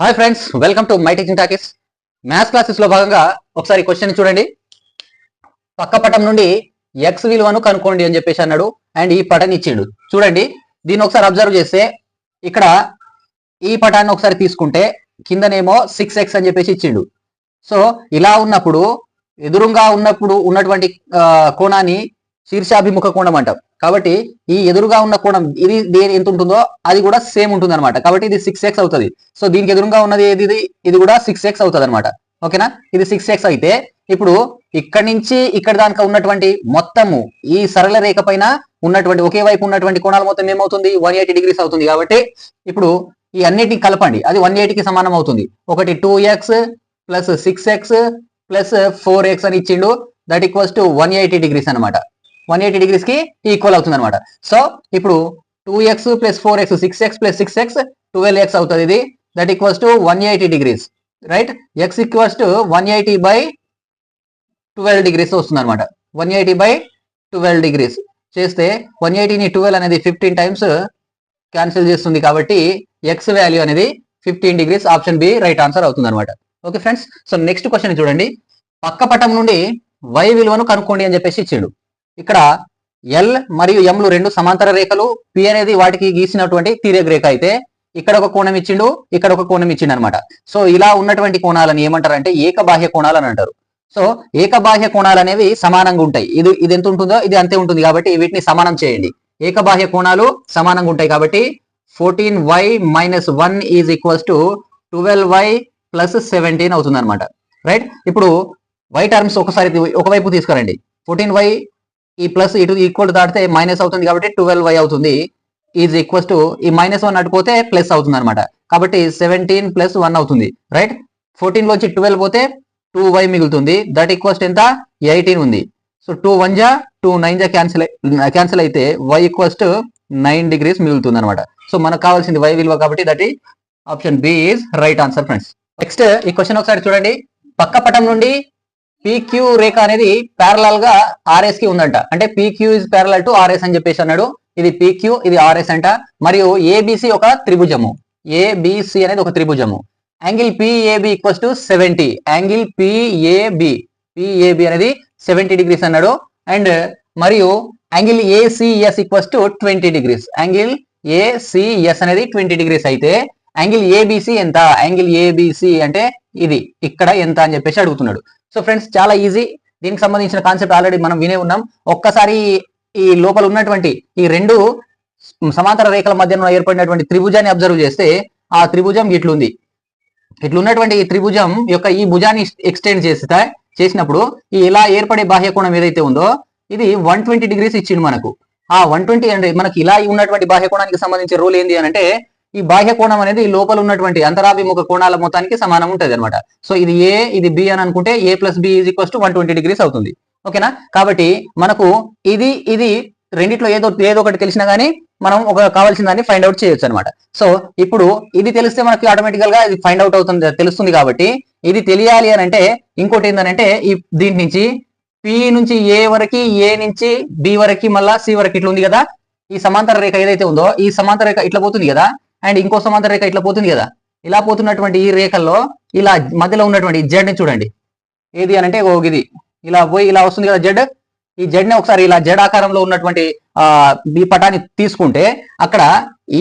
Hi friends, welcome to my teaching talkies. Maths classes లో భాగంగా ఒకసారి క్వశ్చన్ చూడండి. పక్క పటం నుండి ఎక్స్ విలువను కనుక్కోండి అని చెప్పేసి అన్నాడు. అండ్ ఈ పటాన్ని ఇచ్చిండు. చూడండి, దీన్ని ఒకసారి అబ్జర్వ్ చేస్తే ఇక్కడ ఈ పటాన్ని ఒకసారి తీసుకుంటే కిందనేమో 6x అని చెప్పేసి ఇచ్చిండు. సో ఇలా ఉన్నప్పుడు ఎదురుగా ఉన్నటువంటి కోణాన్ని శీర్షాభిముఖ కోణం అంటాం. కాబట్టి ఈ ఎదురుగా ఉన్న కోణం ఇది దేని ఎంత ఉంటుందో అది కూడా సేమ్ ఉంటుంది అనమాట. కాబట్టి ఇది 6x అవుతుంది. సో దీనికి ఎదురుగా ఉన్నది ఏది, ఇది కూడా 6x అవుతుంది అనమాట. ఓకేనా, ఇది 6x అయితే ఇప్పుడు ఇక్కడి నుంచి ఇక్కడ దాకా ఉన్నటువంటి మొత్తము ఈ సరళ రేఖ పైన ఉన్నటువంటి ఒకే వైపు ఉన్నటువంటి కోణాల మొత్తం ఏమవుతుంది, 180 డిగ్రీస్ అవుతుంది. కాబట్టి ఇప్పుడు ఈ అన్నిటిని కలపండి, అది 180కి సమానం అవుతుంది. ఒకటి 2x plus 6x plus 4x అని ఇచ్చిండు. దట్ ఈక్వల్స్ టు 180 డిగ్రీస్ అనమాట. 180 డిగ్రీస్ కి ఈక్వల్ అవుతుంది అనమాట. సో ఇప్పుడు 2x plus 4x 6x plus 6x 12x అవుతుంది. ఇది that equals to 180 degrees, right? x equals to 180 by 12 degrees వస్తుంది అనమాట. 180 బై 12 డిగ్రీస్ చేస్తే 180ని 12 అనేది 15 టైమ్స్ క్యాన్సిల్ చేస్తుంది. కాబట్టి x వాల్యూ అనేది 15 degrees. Option B right answer అవుతుంది అనమాట. Okay friends, so next question చూడండి. పక్క పటం నుండి y విలువను కనుక్కోండి అని చెప్పేసి ఇచ్చాడు. ఇక్కడ ఎల్ మరియు ఎం లు రెండు సమాంతర రేఖలు, పి అనేది వాటికి గీసినటువంటి తిర్యక్ రేఖ అయితే ఇక్కడ ఒక కోణం ఇచ్చిండు, ఇక్కడ ఒక కోణం ఇచ్చిండు అనమాట. సో ఇలా ఉన్నటువంటి కోణాలను ఏమంటారంటే ఏకబాహ్య కోణాలు అని అంటారు. సో ఏకబాహ్య కోణాలు అనేవి సమానంగా ఉంటాయి. ఇది ఎంత ఉంటుందో ఇది అంతే ఉంటుంది. కాబట్టి వీటిని సమానం చేయండి. ఏకబాహ్య కోణాలు సమానంగా ఉంటాయి. కాబట్టి 14y minus 1 is equals to 12y plus 17 అవుతుంది అనమాట. రైట్? ఇప్పుడు y టర్మ్స్ ఒకవైపు తీసుకురండి. 14y ఈ ప్లస్ ఇటు ఈక్వల్ దాటితే మైనస్ అవుతుంది. కాబట్టి 12y అవుతుంది. ఈజ్ ఈక్వల్స్ టు ఈ -1 అటుపోతే ప్లస్ అవుతుంది అనమాట. కాబట్టి 17 ప్లస్ 1 అవుతుంది. రైట్? 14 లోంచి 12 పోతే 2y మిగులుతుంది. దట్ ఈక్వల్స్ ఎంత, 18 ఉంది. సో 2 1 జా 2 9 జా క్యాన్సిల్ అయితే y ఈక్వల్స్ టు 9 డిగ్రీస్ మిగులుతుంది అనమాట. సో మనకు కావాల్సింది y విలువ. కాబట్టి దట్ ఈ option B is right answer friends. Next ఈ క్వశ్చన్ ఒకసారి చూడండి. పక్క పటం నుండి PQ రేఖ అనేది ప్యారలల్ గా RS కి ఉందంట. అంటే PQ is parallel to RS అని చెప్పేసి అన్నాడు. ఇది PQ, ఇది RS అంట. మరియు ABC ఒక త్రిభుజము. ABC అనేది ఒక త్రిభుజము. Angle PAB equals to 70. Angle PAB అనేది 70 డిగ్రీస్ అన్నాడు. అండ్ మరియు angle ACS equals to 20 degrees. Angle ACS అనేది 20 డిగ్రీస్ అయితే యాంగిల్ ABC ఎంత? యాంగిల్ ABC అంటే ఇది ఇక్కడ ఎంత అని చెప్పేసి అడుగుతున్నాడు. సో ఫ్రెండ్స్, చాలా ఈజీ. దీనికి సంబంధించిన కాన్సెప్ట్ ఆల్రెడీ మనం వినే ఉన్నాం. ఒక్కసారి ఈ లోపల ఉన్నటువంటి ఈ రెండు సమాంతర రేఖల మధ్య ఏర్పడినటువంటి త్రిభుజాన్ని అబ్జర్వ్ చేస్తే ఆ త్రిభుజం ఇట్లుంది. ఇట్లున్నటువంటి ఈ త్రిభుజం యొక్క ఈ భుజాన్ని ఎక్స్టెండ్ చేసినప్పుడు ఈ ఇలా ఏర్పడే బాహ్య కోణం ఏదైతే ఉందో ఇది 120 డిగ్రీస్ ఇచ్చింది మనకు. ఆ 120 అంటే మనకి ఇలా ఉన్నటువంటి బాహ్య కోణానికి సంబంధించిన రూల్ ఏంది అని అంటే ఈ బాహ్య కోణం అనేది లోపల ఉన్నటువంటి అంతరాభిముఖ కోణాల మొత్తానికి సమానం ఉంటుంది అనమాట. సో ఇది ఏ, ఇది బి అని అనుకుంటే a plus B is equals to 120 degrees అవుతుంది. ఓకేనా? కాబట్టి మనకు ఇది రెండిట్లో ఏదో ఒకటి తెలిసినా గానీ మనం ఒక కావాల్సిన దాన్ని ఫైండ్ అవుట్ చేయొచ్చు అనమాట. సో ఇప్పుడు ఇది తెలిస్తే మనకి ఆటోమేటికల్ గా ఇది ఫైండ్ అవుట్ అవుతుంది, తెలుస్తుంది. కాబట్టి ఇది తెలియాలి అని అంటే ఇంకోటి ఏంటంటే దీని నుంచి పి నుంచి ఏ వరకు, ఏ నుంచి బి వరకు, మళ్ళా సి వరకు ఇట్లా ఉంది కదా. ఈ సమాంతర రేఖ ఏదైతే ఉందో ఈ సమాంతర రేఖ ఇట్లా పోతుంది కదా. అండ్ ఇంకో సమాంతర రేఖ ఇట్లా పోతుంది కదా. ఇలా పోతున్నటువంటి ఈ రేఖల్లో ఇలా మధ్యలో ఉన్నటువంటి జెడ్ ని చూడండి. ఏది అని అంటే ఇది ఇలా పోయి ఇలా వస్తుంది కదా జెడ్. ఈ జెడ్ ని ఒకసారి ఇలా జెడ్ ఆకారంలో ఉన్నటువంటి ఈ పటాన్ని తీసుకుంటే అక్కడ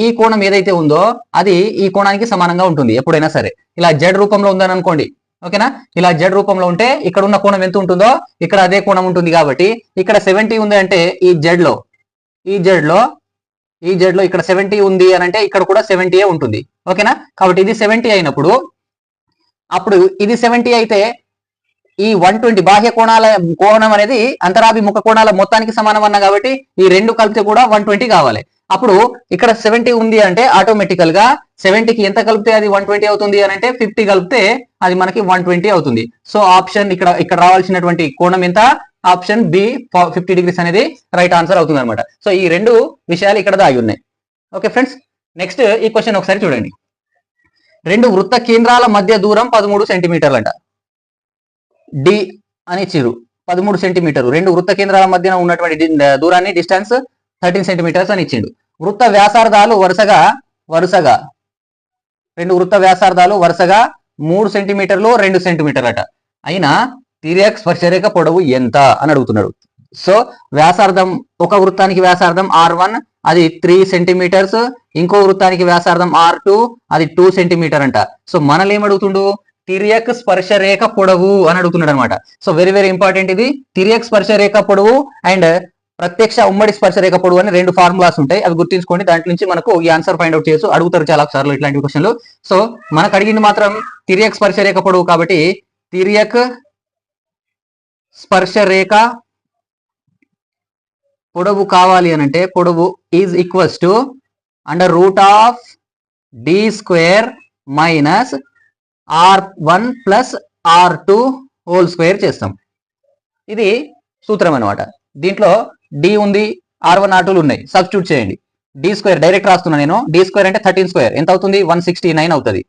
ఈ కోణం ఏదైతే ఉందో అది ఈ కోణానికి సమానంగా ఉంటుంది ఎప్పుడైనా సరే. ఇలా జెడ్ రూపంలో ఉందని అనుకోండి. ఓకేనా? ఇలా జెడ్ రూపంలో ఉంటే ఇక్కడ ఉన్న కోణం ఎంత ఉంటుందో ఇక్కడ అదే కోణం ఉంటుంది. కాబట్టి ఇక్కడ 70 ఉంది అంటే ఈ జెడ్ లో ఇక్కడ 70 ఉంది అని అంటే ఇక్కడ కూడా 70 ఉంటుంది. ఓకేనా? కాబట్టి ఇది 70 అయినప్పుడు అప్పుడు ఇది 70 అయితే ఈ 120 బాహ్య కోణం అనేది అంతరాభిముఖ కోణాల మొత్తానికి సమానం అన్న. కాబట్టి ఈ రెండు కలిపితే కూడా 120 కావాలి. అప్పుడు ఇక్కడ 70 ఉంది అంటే ఆటోమేటికల్ గా 70కి ఎంత కలిపితే అది 120 అవుతుంది అని అంటే 50 కలిపితే అది మనకి 120 అవుతుంది. సో ఆప్షన్ ఇక్కడ రావాల్సినటువంటి కోణం ఎంత? ఆప్షన్ బి 50 డిగ్రీస్ అనేది రైట్ ఆన్సర్ అవుతుంది అనమాట. సో ఈ రెండు విషయాలు ఇక్కడ దాగి ఉన్నాయి. ఓకే ఫ్రెండ్స్, నెక్స్ట్ ఈ క్వశ్చన్ ఒకసారి చూడండి. రెండు వృత్త కేంద్రాల మధ్య దూరం 13 సెంటీమీటర్లు అంట. డి అని ఇచ్చిరు 13 సెంటీమీటర్లు. రెండు వృత్త కేంద్రాల మధ్యన ఉన్నటువంటి దూరాన్ని డిస్టెన్స్ 13 సెంటీమీటర్స్ అని ఇచ్చిండు. వృత్త వ్యాసార్థాలు వరుసగా రెండు వృత్త వ్యాసార్థాలు వరుసగా 3 సెంటీమీటర్లు 2 సెంటీమీటర్లట. అయినా తిర్యక్ స్పర్శరేఖ పొడవు ఎంత అని అడుగుతున్నాడు. సో వ్యాసార్థం, ఒక వృత్తానికి వ్యాసార్థం R1 అది 3 సెంటీమీటర్స్, ఇంకో వృత్తానికి వ్యాసార్థం R2 అది 2 సెంటీమీటర్ అంట. సో మనల్ని ఏమడుగుతుండు, తిర్యక్ స్పర్శరేఖ పొడవు అని అడుగుతున్నాడు అనమాట. సో వెరీ వెరీ ఇంపార్టెంట్ ఇది. తిర్యక్ స్పర్శరేఖ పొడవు అండ్ ప్రత్యక్ష ఉమ్మడి స్పర్శరేఖ పొడవు అని 2 ఫార్ములాస్ ఉంటాయి, అవి గుర్తుంచుకోండి. దాంట్లో నుంచి మనకు ఈ ఆన్సర్ ఫైండ్ అవుట్ చేయొచ్చు, అడుగుతారు చాలా సార్లు ఇట్లాంటి క్వశ్చన్లు. సో మనకు అడిగింది మాత్రం తిర్యక్ స్పర్శరేఖ పొడవు కాబట్టి తిర్యక్ స్పర్శరేఖ పొడవు కావాలి అని అంటే పొడవు is equals to √d² minus R1 plus R2 whole square చేస్తాం. ఇది సూత్రం అనమాట. దీంట్లో డి ఉంది, R1 R2లు ఉన్నాయి, సబ్స్టిట్యూట్ చేయండి. d² డైరెక్ట్ రాస్తున్నా నేను. d² అంటే 13² ఎంత అవుతుంది, 169 అవుతుంది.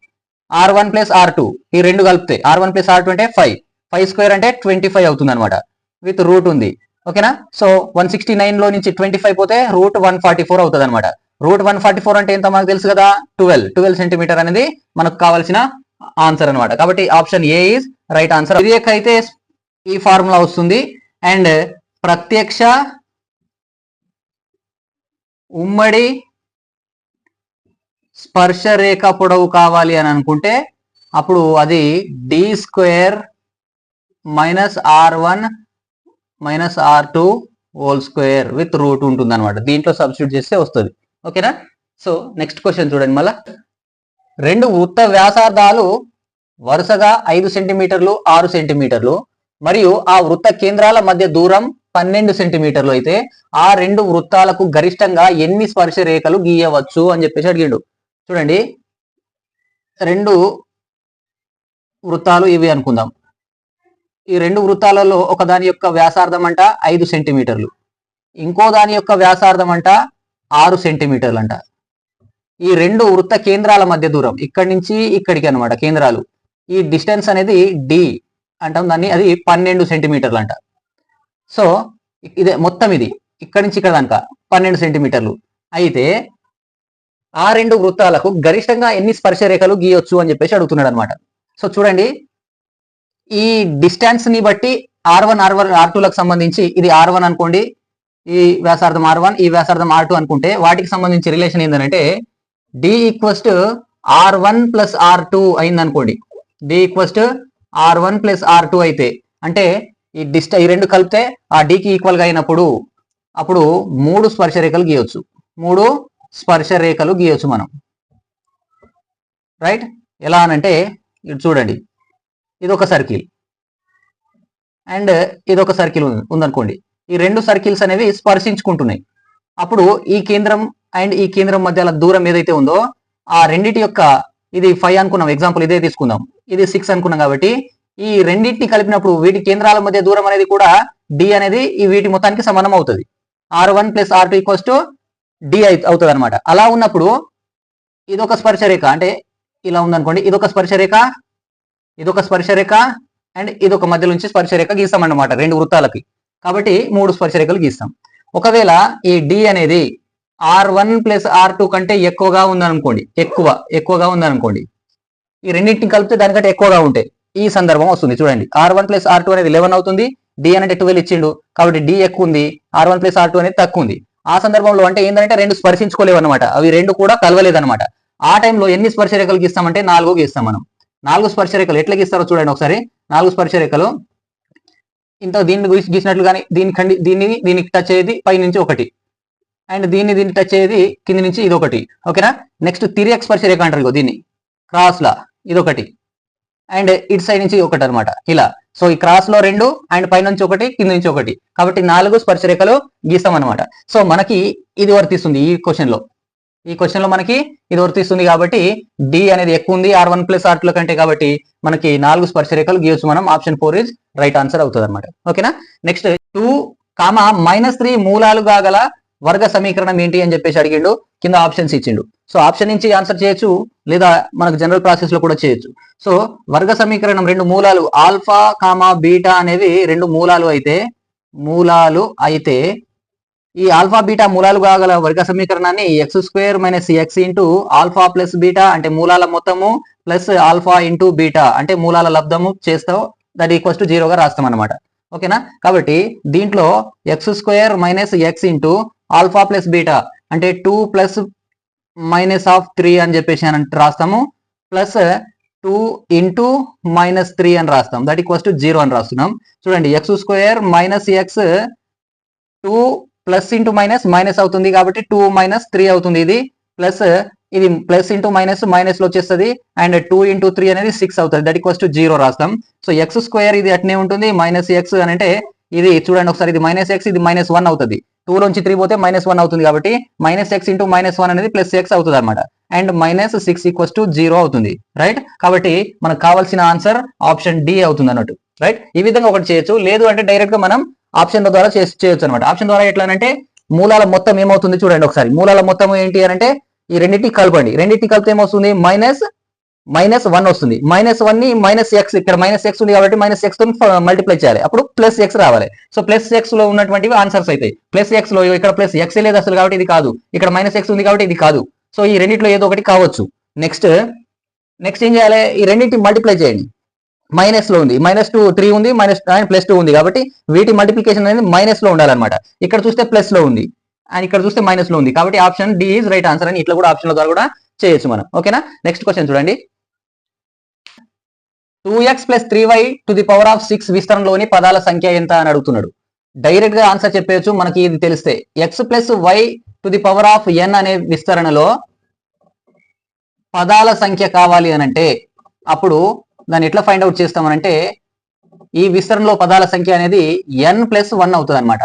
R1 ప్లస్ R2 ఈ రెండు కలిపితే R1 ప్లస్ R2 అంటే 5 అంటే 25 అవుతుంది అనమాట. విత్ రూట్ ఉంది, ఓకేనా. సో 169 లో నుంచి 25 పోతే √144 అవుతుంది అనమాట. √144 అంటే ఎంత మనకు తెలుసు కదా, 12 సెంటీమీటర్ అనేది మనకు కావాల్సిన ఆన్సర్ అనమాట. కాబట్టి option A is right answer. తిర్యక్ అయితే ఈ ఫార్ములా వస్తుంది. అండ్ ప్రత్యక్ష ఉమ్మడి స్పర్శరేఖ పొడవు కావాలి అని అనుకుంటే అప్పుడు అది d² minus R1 minus R2 whole square with root ఉంటుంది అనమాట. దీంట్లో సబ్స్టిట్యూట్ చేస్తే వస్తుంది, ఓకేనా. సో నెక్స్ట్ క్వశ్చన్ చూడండి. మళ్ళా రెండు వృత్త వ్యాసార్థాలు వరుసగా 5 సెంటీమీటర్లు 6 సెంటీమీటర్లు మరియు ఆ వృత్త కేంద్రాల మధ్య దూరం 12 సెంటీమీటర్లు అయితే ఆ రెండు వృత్తాలకు గరిష్టంగా ఎన్ని స్పర్శ రేఖలు గీయవచ్చు అని చెప్పేసి అడిగాడు. చూడండి, రెండు వృత్తాలు ఇవి అనుకుందాం. ఈ రెండు వృత్తాలలో ఒక దాని యొక్క వ్యాసార్థం అంట 5 సెంటీమీటర్లు, ఇంకో దాని యొక్క వ్యాసార్థం అంట 6 సెంటీమీటర్లు అంట. ఈ రెండు వృత్త కేంద్రాల మధ్య దూరం ఇక్కడి నుంచి ఇక్కడికి అనమాట కేంద్రాలు. ఈ డిస్టెన్స్ అనేది డి అంటాం దాన్ని, అది 12 సెంటీమీటర్లు అంట. సో ఇదే మొత్తం, ఇది ఇక్కడి నుంచి ఇక్కడ దాకా 12 సెంటీమీటర్లు అయితే ఆ రెండు వృత్తాలకు గరిష్టంగా ఎన్ని స్పర్శ రేఖలు గీయొచ్చు అని చెప్పేసి అడుగుతున్నాడు అనమాట. సో చూడండి, ఈ డిస్టెన్స్ ని బట్టి R1 R2లకు సంబంధించి ఇది R1 అనుకోండి, ఈ వ్యాసార్థం R1, ఈ వ్యాసార్థం R2 అనుకుంటే వాటికి సంబంధించి రిలేషన్ ఏంటంటే D = R1 ప్లస్ R2 అయింది అనుకోండి. D = R1 ప్లస్ R2 అయితే అంటే ఈ రెండు కలిపితే ఆ డికి ఈక్వల్ గా అయినప్పుడు అప్పుడు 3 స్పర్శ రేఖలు గీయొచ్చు. 3 స్పర్శ రేఖలు గీయొచ్చు మనం, రైట్. ఎలా అనంటే ఇటు చూడండి, ఇదొక సర్కిల్ అండ్ ఇదొక సర్కిల్ ఉందనుకోండి. ఈ రెండు సర్కిల్స్ అనేవి స్పర్శించుకుంటున్నాయి. అప్పుడు ఈ కేంద్రం అండ్ ఈ కేంద్రం మధ్య దూరం ఏదైతే ఉందో ఆ రెండింటి యొక్క, ఇది 5 అనుకున్నాం, ఎగ్జాంపుల్ ఇదే తీసుకుందాం, ఇది 6 అనుకున్నాం. కాబట్టి ఈ రెండింటిని కలిపినప్పుడు వీటి కేంద్రాల మధ్య దూరం అనేది కూడా డి అనేది ఈ వీటి మొత్తానికి సమానం అవుతుంది. R1 ప్లస్ R2 = డి అవుతుంది అనమాట. అలా ఉన్నప్పుడు ఇదొక స్పర్శరేఖ, అంటే ఇలా ఉందనుకోండి, ఇదొక స్పర్శరేఖ, ఇదొక స్పర్శరేఖ అండ్ ఇదొక మధ్య నుంచి స్పర్శరేఖ గీస్తాం అన్నమాట రెండు వృత్తాలకి. కాబట్టి 3 స్పర్శరేఖలు గీస్తాం. ఒకవేళ ఈ డి అనేది R1 ప్లస్ R2 కంటే ఎక్కువగా ఉందనుకోండి, ఎక్కువగా ఉందనుకోండి, ఈ రెండింటిని కలిపితే దానికంటే ఎక్కువగా ఉంటే ఈ సందర్భం వస్తుంది. చూడండి, R1 ప్లస్ R2 అనేది 11 అవుతుంది, డి అనేది 12 ఇచ్చిండు కాబట్టి డి ఎక్కువ ఉంది, R1 ప్లస్ R2 అనేది తక్కువ ఉంది. ఆ సందర్భంలో అంటే ఏంటంటే రెండు స్పర్శించుకోలేవు అనమాట, అవి రెండు కూడా కలవలేదు అనమాట. ఆ టైంలో ఎన్ని స్పర్శరేఖలు గీస్తామంటే 4 గీస్తాం మనం. 4 స్పర్శరేఖలు ఎట్లా గీస్తారో చూడండి ఒకసారి. 4 స్పర్శరేఖలు ఇంత దీన్ని గీసినట్లు కానీ దీనికి టచ్ అయ్యేది పై నుంచి ఒకటి అండ్ దీన్ని టచ్ అయ్యేది కింది నుంచి ఇది ఒకటి, ఓకేనా. నెక్స్ట్ తిర్యక్ స్పర్శరేఖ అంటారు దీన్ని, క్రాస్ లా ఇదొకటి అండ్ ఇటు సైడ్ నుంచి ఒకటి అనమాట ఇలా. సో ఈ క్రాస్ లో 2 అండ్ పై నుంచి ఒకటి కింద నుంచి ఒకటి, కాబట్టి 4 స్పర్శరేఖలు గీస్తాం అనమాట. సో మనకి ఇది వర్తిస్తుంది ఈ క్వశ్చన్ లో మనకి ఇది వర్తిస్తుంది కాబట్టి డి అనేది ఎక్కువ ఉంది R1 ప్లస్ R2 కంటే, కాబట్టి మనకి 4 స్పర్శరేఖలు గీయొచ్చు మనం. ఆప్షన్ 4 ఇస్ రైట్ ఆన్సర్ అవుతుంది అనమాట, ఓకేనా. నెక్స్ట్ 2, -3 మూలాలుగా గల వర్గ సమీకరణం ఏంటి అని చెప్పేసి అడిగిండు. కింద ఆప్షన్స్ ఇచ్చిండు. సో ఆప్షన్ నుంచి ఆన్సర్ చేయొచ్చు లేదా మనకు జనరల్ ప్రాసెస్ లో కూడా చేయొచ్చు. సో వర్గ సమీకరణం రెండు మూలాలు ఆల్ఫా, బీటా అనేవి రెండు మూలాలు అయితే ఈ ఆల్ఫా బీటా మూలాలు కాగల వర్గ సమీకరణాన్ని x² - x into alpha plus beta అంటే మూలాల మొత్తము ప్లస్ ఆల్ఫా ఇంటూ బీటా అంటే మూలాల లబ్ధము చేస్తాం, దట్ ఈక్వల్స్ టు 0గా రాస్తాం అనమాట. ఓకేనా? కాబట్టి దీంట్లో x² - x into alpha plus beta అంటే 2 ప్లస్ మైనస్ ఆఫ్ 3 అని చెప్పేసి అని రాస్తాము, ప్లస్ 2 ఇంటూ -3 అని రాస్తాం, దట్ ఈక్వల్స్ టు 0 అని రాస్తున్నాం. చూడండి, x² - x 2 plus into minus minus అవుతుంది కాబట్టి 2 - 3 అవుతుంది. ఇది ప్లస్ ఇంటూ మైనస్ లో వచ్చేస్తుంది అండ్ 2 ఇంటూ 3 అనేది 6 అవుతుంది, దట్ ఈక్వల్స్ టు 0 రాస్తాం. సో x² ఇది అట్నే ఉంటుంది, -x అని అంటే ఇది చూడండి ఒకసారి, ఇది -x ఇది -1 అవుతుంది. 2 లోంచి 3 పోతే -1 అవుతుంది కాబట్టి -x ఇంటూ -1 అనేది +x అవుతుంది అనమాట. అండ్ -6 ఈక్వల్స్ టు 0 అవుతుంది, రైట్? కాబట్టి మనకు కావాల్సిన ఆన్సర్ ఆప్షన్ డి అవుతుంది అన్నట్టు, రైట్? ఈ విధంగా ఒకటి చేయొచ్చు, లేదు అంటే డైరెక్ట్ గా మనం ఆప్షన్ ద్వారా చేయొచ్చు అనమాట. ఆప్షన్ ద్వారా ఎట్లా అంటే మూలాల మొత్తం ఏమవుతుంది చూడండి ఒకసారి, మూలాల మొత్తం ఏంటి అని అంటే ఈ రెండింటిని కలపండి, రెండింటిని కలిపితే ఏమొస్తుంది, -1 వస్తుంది. -1 ని -x, ఇక్కడ -x ఉంది కాబట్టి -x తో మల్టిప్లై చేయాలి, అప్పుడు +x రావాలి. సో +x లో ఉన్నటువంటివి ఆన్సర్స్ అవుతాయి. +x లో ఇక్కడ +x లేదు అసలు కాబట్టి ఇది కాదు, ఇక్కడ -x ఉంది కాబట్టి ఇది కాదు. సో ఈ రెండింటిలో ఏదో ఒకటి కావచ్చు. నెక్స్ట్ ఏం చేయాలి, ఈ రెండింటిని మల్టిప్లై చేయండి. మైనస్ లో ఉంది, -2 3 ఉంది, +2 ఉంది కాబట్టి వీటి మల్టిప్లికేషన్ అనేది మైనస్ లో ఉండాలన్నమాట. ఇక్కడ చూస్తే ప్లస్ లో ఉంది అండ్ ఇక్కడ చూస్తే మైనస్ లో ఉంది కాబట్టి option D is right answer అని ఇట్లా కూడా ఆప్షన్ల ద్వారా కూడా చేయొచ్చు మనం. ఓకేనా? నెక్స్ట్ క్వశ్చన్ చూడండి, 2x + 3y to the power of 6 విస్తరణలోని పదాల సంఖ్య ఎంత అని అడుగుతున్నాడు. డైరెక్ట్ గా ఆన్సర్ చెప్పేయచ్చు మనకి ఇది తెలిస్తే. x + y to the power of n అనే విస్తరణలో పదాల సంఖ్య కావాలి అని అంటే అప్పుడు దాన్ని ఎట్లా ఫైండ్ అవుట్ చేస్తామనంటే ఈ విస్తరణలో పదాల సంఖ్య అనేది n+1 అవుతుంది అనమాట.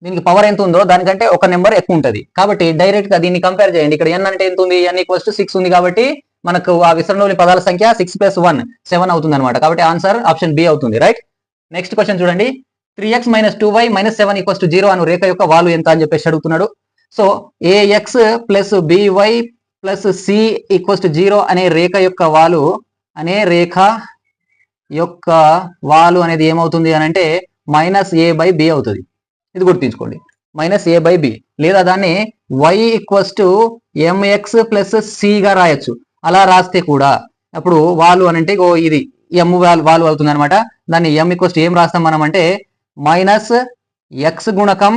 దీనికి పవర్ ఎంత ఉందో దానికంటే ఒక నెంబర్ ఎక్కువ ఉంటుంది కాబట్టి డైరెక్ట్ గా దీన్ని కంపేర్ చేయండి. ఇక్కడ n అంటే ఎంత ఉంది, n = 6 ఉంది కాబట్టి మనకు ఆ విస్తరణలోని పదాల సంఖ్య 6 + 1 7 అవుతుంది అనమాట. కాబట్టి ఆన్సర్ ఆప్షన్ బి అవుతుంది, రైట్? నెక్స్ట్ క్వశ్చన్ చూడండి, 3x - 2y - 7 = 0 అను రేఖ యొక్క వాలు ఎంత అని చెప్పేసి అడుగుతున్నాడు. సో ax + by + c = 0 అనే రేఖ యొక్క వాలు అనేది ఏమవుతుంది అని అంటే -a/b అవుతుంది. ఇది గుర్తుంచుకోండి, -a/b, లేదా దాన్ని y = mx + c గా రాయొచ్చు. అలా రాస్తే కూడా అప్పుడు వాలు అని అంటే ఇది m వాలు అవుతుంది అనమాట. దాన్ని m = ఏం రాస్తాం మనం అంటే -x గుణకం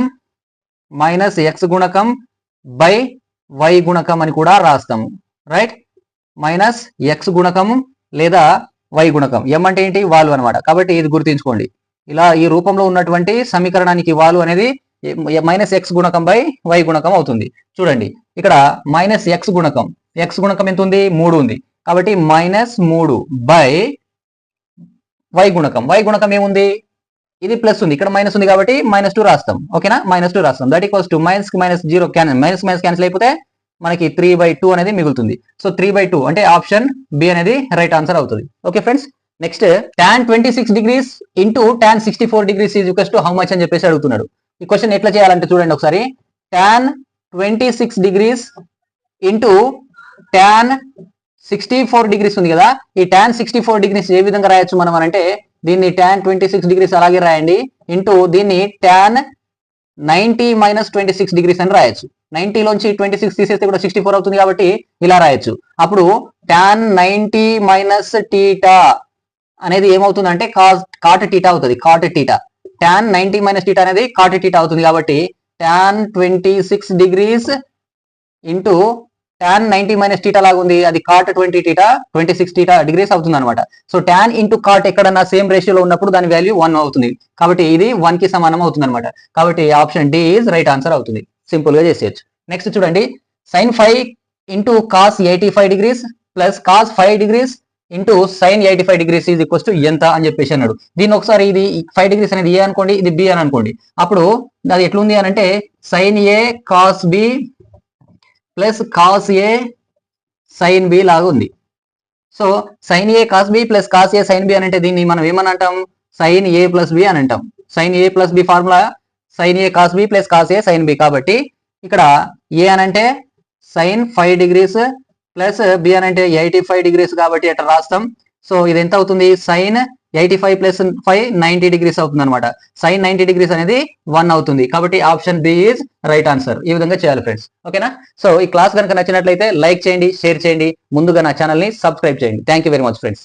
బై y గుణకం అని కూడా రాస్తాము, రైట్? -x గుణకం లేదా y గుణకం, m అంటే ఏంటి, వాలు అనమాట. కాబట్టి ఇది గుర్తుంచుకోండి, ఇలా ఈ రూపంలో ఉన్నటువంటి సమీకరణానికి వాలు అనేది -x గుణకం బై y గుణకం అవుతుంది. చూడండి ఇక్కడ -x గుణకం ఎంత ఉంది, 3 ఉంది కాబట్టి -3 బై y గుణకం ఏముంది, ఇది ప్లస్ ఉంది, ఇక్కడ మైనస్ ఉంది కాబట్టి -2 రాస్తాం. ఓకేనా? -2 రాస్తాం, దట్ ఈక్వల్స్ టు -0 క్యాన్సిల్ అయిపోతే మనకి 3/2 అనేది మిగులుతుంది. సో 3/2 అంటే ఆప్షన్ బి అనేది రైట్ ఆన్సర్ అవుతుంది. Okay friends, next tan 26 degrees into tan 64 degrees is equals to how much అని చెప్పేసి అడుగుతున్నాడు. ఈ క్వశ్చన్ ఎట్లా చేయాలంటే చూడండి ఒకసారి, tan 26 degrees into tan 64 degrees ఉంది కదా, ఈ tan 64 degrees ఏ విధంగా రాయొచ్చు మనం అంటే దీన్ని tan 26 degrees అలాగే రాయండి ఇంటూ దీన్ని tan 90 - 26 degrees అని రాయొచ్చు. 90 లోంచి 26 తీసేస్తే కూడా 64 అవుతుంది కాబట్టి ఇలా రాయొచ్చు. అప్పుడు tan 90 - θ అనేది ఏమవుతుందంటే cot θ అవుతుంది, cot θ. tan 90 - θ అనేది cot θ అవుతుంది కాబట్టి tan 26 degrees ఇంటూ tan 90 - θ లాగా ఉంది, అది cot 26 degrees అవుతుంది అనమాట. సో tan ఇంటూ cot ఎక్కడన్నా సేమ్ రేషియోలో ఉన్నప్పుడు దాని వాల్యూ 1 అవుతుంది కాబట్టి ఇది 1 కి సమానం అవుతుంది అనమాట. కాబట్టి option D is right answer అవుతుంది, సింపుల్ గా చేసేయచ్చు. నెక్స్ట్ చూడండి, sin 5 into cos 85 degrees plus cos 5 degrees into sin 85 degrees is equals to ఎంత అని చెప్పేసి అన్నాడు. దీన్ని ఒకసారి ఇది 5 degrees అనేది ఏ అనుకోండి, ఇది బి అని అనుకోండి. అప్పుడు అది ఎట్లుంది అని అంటే sin a cos b plus cos a sin b లాగా ఉంది. So sin a cos b plus cos a sin b అని అంటే దీన్ని మనం ఏమని అంటాం, sin a ప్లస్ b అని అంటాం. sin a plus b formula sin a cos b plus cos a sin b. కాబట్టి ఇక్కడ a అని అంటే sin 5 degrees ప్లస్ b అని అంటే 85 degrees కాబట్టి అట్లా రాస్తాం. సో ఇది ఎంత అవుతుంది, sin 85 ప్లస్ 5 90 డిగ్రీస్ అవుతుంది అనమాట. sin 90 డిగ్రీస్ అనేది 1 అవుతుంది. కాబట్టి option B is right answer. ఈ విధంగా చేయాలి ఫ్రెండ్స్. ఓకేనా? సో ఈ క్లాస్ కనుక నచ్చినట్లయితే లైక్ చేయండి, షేర్ చేయండి, ముందుగా నా ఛానల్ ని సబ్స్క్రైబ్ చేయండి. Thank you very much friends.